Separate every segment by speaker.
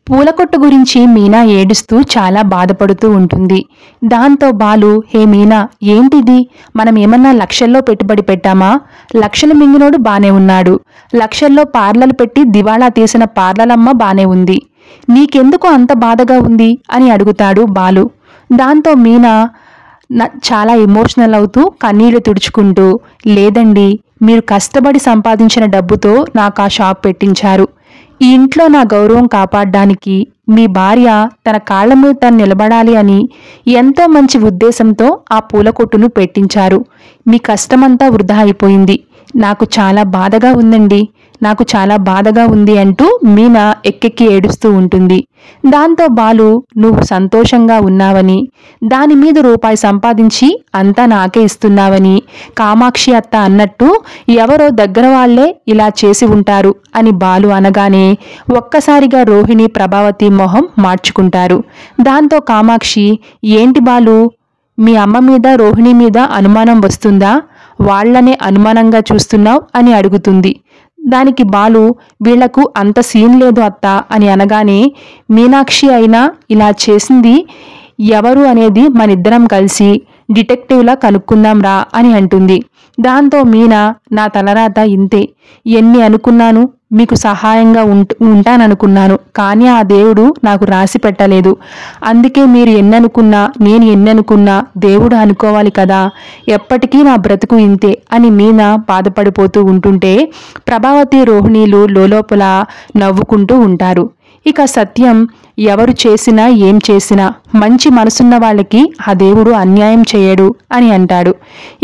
Speaker 1: పూల కొట్టు గురించి మీనా ఏడుస్తూ చాలా బాధపడుతూ ఉంటుంది. దాంతో బాలు, హే మీనా, ఏంటిది? మనం ఏమన్నా లక్షల్లో పెట్టుబడి పెట్టామా? లక్షలు మింగినోడు బానే ఉన్నాడు. లక్షల్లో పార్లలు పెట్టి దివాళా తీసిన పార్లలమ్మ బానే ఉంది. నీకెందుకు అంత బాధగా ఉంది అని అడుగుతాడు బాలు. దాంతో మీనా చాలా ఎమోషనల్ అవుతూ కన్నీళ్లు తుడుచుకుంటూ, లేదండి, మీరు కష్టపడి సంపాదించిన డబ్బుతో నాకు ఆ షాప్ పెట్టించారు. ఈ ఇంట్లో నా గౌరవం కాపాడడానికి మీ భార్య తన కాళ్ల మీద తను నిలబడాలి అని ఎంతో మంచి ఉద్దేశంతో ఆ పూల కొట్టును పెట్టించారు. మీ కష్టమంతా వృధా అయిపోయింది. నాకు చాలా బాధగా ఉందండి, నాకు చాలా బాధగా ఉంది అంటూ మీనా ఎక్కెక్కి ఏడుస్తూ ఉంటుంది. దాంతో బాలు, నువ్వు సంతోషంగా ఉన్నావని, దాని మీద రూపాయి సంపాదించి అంతా నాకే ఇస్తున్నావని కామాక్షి అత్త అన్నట్టు ఎవరో దగ్గర వాళ్లే ఇలా చేసి ఉంటారు అని బాలు అనగానే ఒక్కసారిగా రోహిణి, ప్రభావతి మొహం మార్చుకుంటారు. దాంతో కామాక్షి, ఏంటి బాలు, మీ అమ్మ మీద రోహిణి మీద అనుమానం వస్తుందా? వాళ్లనే అనుమానంగా చూస్తున్నావు అని అడుగుతుంది. దానికి బాలు, వీళ్లకు అంత సీన్ లేదు అత్త అని అనగానే, మీనాక్షి అయినా ఇలా చేసింది ఎవరు అనేది మనిద్దరం కలిసి డిటెక్టివ్లా కనుక్కుందాం రా అని అంటుంది. దాంతో మీనా, నా తలరాత ఇంతే, ఎన్ని అనుకున్నాను, మీకు సహాయంగా ఉంటాననుకున్నాను, కానీ ఆ దేవుడు నాకు రాసి పెట్టలేదు. అందుకే మీరు ఎన్ననుకున్నా, నేను ఎన్ననుకున్నా దేవుడు అనుకోవాలి కదా, ఎప్పటికీ నా బ్రతుకు ఇంతే అని మీనా బాధపడిపోతూ ఉంటుంటే ప్రభావతి, రోహిణీలు లోలోపల నవ్వుకుంటూ ఉంటారు. ఇక సత్యం, ఎవరు చేసినా ఏం చేసినా మంచి మనసున్న వాళ్ళకి ఆ దేవుడు అన్యాయం చేయడు అని అంటాడు.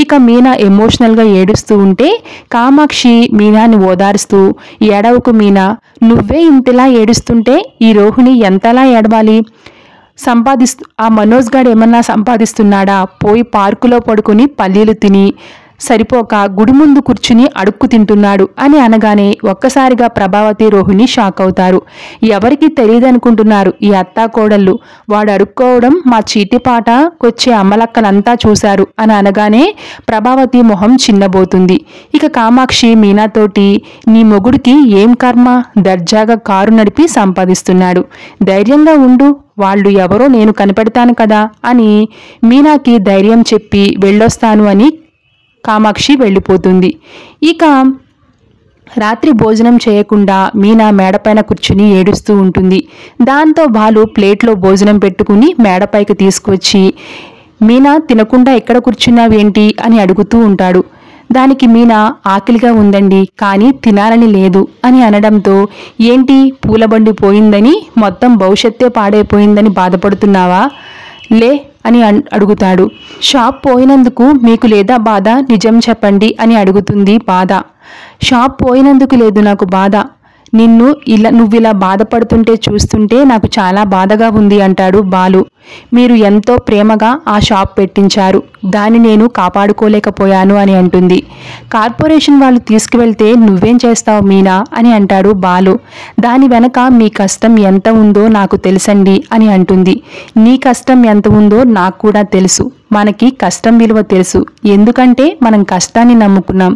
Speaker 1: ఇక మీనా ఎమోషనల్గా ఏడుస్తూ ఉంటే కామాక్షి మీనాని ఓదారుస్తూ, ఏడవకు మీనా, నువ్వే ఇంతలా ఏడుస్తుంటే ఈ రోహిణి ఎంతలా ఏడవాలి? ఆ మనోజ్ గాడు ఏమన్నా సంపాదిస్తున్నాడా? పోయి పార్కులో పడుకుని పల్లీలు తిని సరిపోక గుడి ముందు కూర్చుని అడుక్కు తింటున్నాడు అని అనగానే ఒక్కసారిగా ప్రభావతి, రోహిణి షాక్ అవుతారు. ఎవరికి తెలియదనుకుంటున్నారు ఈ అత్తాకోడళ్ళు, వాడు అడుక్కోవడం మా చీటిపాటకొచ్చే అమ్మలక్కలంతా చూశారు అని అనగానే ప్రభావతి మొహం చిన్నబోతుంది. ఇక కామాక్షి మీనాతోటి, నీ మొగుడికి ఏం కర్మ, దర్జాగా కారు నడిపి సంపాదిస్తున్నాడు, ధైర్యంగా ఉండు, వాళ్ళు ఎవరో నేను కనిపెడతాను కదా అని మీనాకి ధైర్యం చెప్పి వెళ్ళొస్తాను అని కామాక్షి వెళ్ళిపోతుంది. ఇక రాత్రి భోజనం చేయకుండా మీనా మేడపైన కూర్చుని ఏడుస్తూ ఉంటుంది. దాంతో బాలు ప్లేట్లో భోజనం పెట్టుకుని మేడపైకి తీసుకువచ్చి, మీనా, తినకుండా ఎక్కడ కూర్చున్నావేంటి అని అడుగుతూ ఉంటాడు. దానికి మీనా, ఆకలిగా ఉందండి, కానీ తినాలని లేదు అని అనడంతో, ఏంటి పూలబండి పోయిందని, మొత్తం భవిష్యత్తే పాడైపోయిందని బాధపడుతున్నావా? లే అని అడుగుతాడు. షాప్ పోయినందుకు మీకు లేదా బాధ, నిజం చెప్పండి అని అడుగుతుంది బాధ. షాప్ పోయినందుకు లేదు నాకు బాధ, నువ్విలా బాధపడుతుంటే చూస్తుంటే నాకు చాలా బాధగా ఉంది అంటాడు బాలు. మీరు ఎంతో ప్రేమగా ఆ షాప్ పెట్టించారు, దాన్ని నేను కాపాడుకోలేకపోయాను అని అంటుంది. కార్పొరేషన్ వాళ్ళు తీసుకువెళ్తే నువ్వేం చేస్తావు మీనా అని అంటాడు బాలు. దాని వెనక మీ కష్టం ఎంత ఉందో నాకు తెలుసండి అని అంటుంది. నీ కష్టం ఎంత ఉందో నాకు కూడా తెలుసు, మనకి కష్టం విలువ తెలుసు, ఎందుకంటే మనం కష్టాన్ని నమ్ముకున్నాం.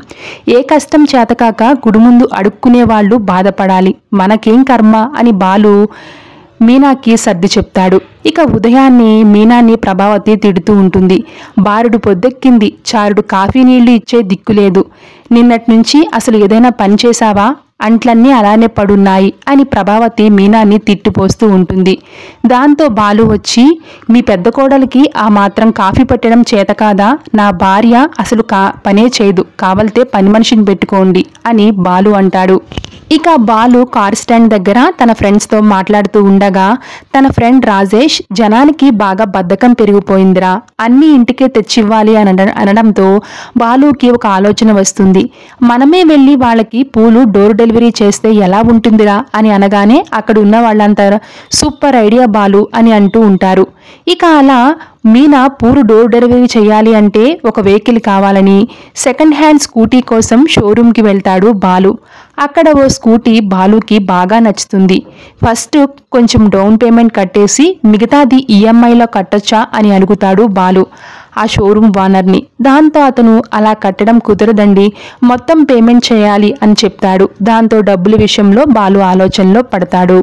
Speaker 1: ఏ కష్టం చేతకాక గుడి ముందు అడుక్కునే వాళ్ళు బాధపడాలి, మనకేం కర్మ అని బాలు మీనాకి సర్ది చెప్తాడు. ఇక ఉదయాన్నే మీనాని ప్రభావతి తిడుతూ ఉంటుంది. బారుడు పొద్దెక్కింది, చారుడు కాఫీ నీళ్లు ఇచ్చే దిక్కులేదు, నిన్నటి నుంచి అసలు ఏదైనా పని చేశావా, అంట్లన్నీ అలానే పడున్నాయి అని ప్రభావతి మీనాన్ని తిట్టిపోస్తూ ఉంటుంది. దాంతో బాలు వచ్చి, మీ పెద్ద కోడలికి ఆ మాత్రం కాఫీ పెట్టడం చేత కాదా? నా భార్య అసలు పనే చేయదు, కావలితే పని మనిషిని పెట్టుకోండి అని బాలు అంటాడు. ఇక బాలు కార్ స్టాండ్ దగ్గర తన ఫ్రెండ్స్తో మాట్లాడుతూ ఉండగా తన ఫ్రెండ్ రాజేష్, జనానికి బాగా బద్ధకం పెరిగిపోయిందిరా, అన్నీ ఇంటికే తెచ్చివ్వాలి అనడంతో బాలుకి ఒక ఆలోచన వస్తుంది. మనమే వెళ్ళి వాళ్ళకి పూలు డోర్ డెలివరీ చేస్తే ఎలా ఉంటుందిరా అని అనగానే అక్కడ ఉన్న వాళ్ళంతా సూపర్ ఐడియా బాలు అని అంటూ ఉంటారు. ఇక అలా మీనా పూలు డోర్ డెలివరీ చేయాలి అంటే ఒక వెహికల్ కావాలని సెకండ్ హ్యాండ్ స్కూటీ కోసం షోరూమ్కి వెళ్తాడు బాలు. అక్కడ ఓ స్కూటీ బాలుకి బాగా నచ్చుతుంది. ఫస్ట్ కొంచెం డౌన్ పేమెంట్ కట్టేసి మిగతాది ఈఎంఐలో కట్టొచ్చా అని అడుగుతాడు బాలు ఆ షోరూమ్ ఓనర్ని. దాంతో అతను, అలా కట్టడం కుదరదండి, మొత్తం పేమెంట్ చేయాలి అని చెప్తాడు. దాంతో డబ్బుల విషయంలో బాలు ఆలోచనలో పడతాడు.